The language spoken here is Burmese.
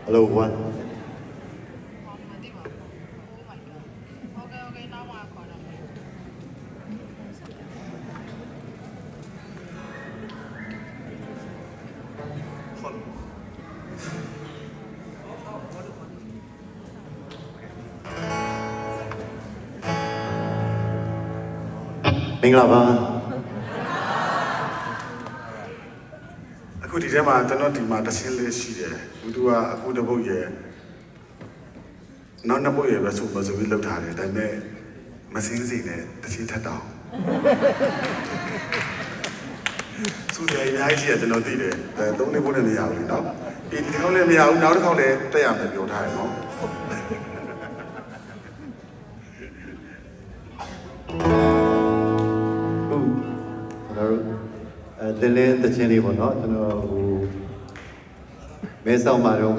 Hello one မင်္ဂလာပါအခုဒီထဲမှာကျွန်တော်ဒီမှာတခြင်းလေးရှိတယ်သူကအခုတစ်ပုတ်ရယ်နောက်နှစ်ပုတ်ရယ်ပဲဆိုပြီးလောက်ထားတယ်ဒါပေမဲ့မစင်းစိနဲ့တခြင်းထက်တောင်သူတွေအများကြီးကကျွန်တော်သိတယ်သုံးလေးပုတ်နဲ့မရဘူးเนาะဒီတစ်ခေါက်လည်းမရဘူးနောက်တစ်ခေါက်လည်းတက်ရမယ်ပြောထားတယ်เนาะတင်းလင်းတခြင်းလေးပေါ့နော်ကျွန်တော်ဟိုမဲဆောက်မှာတော့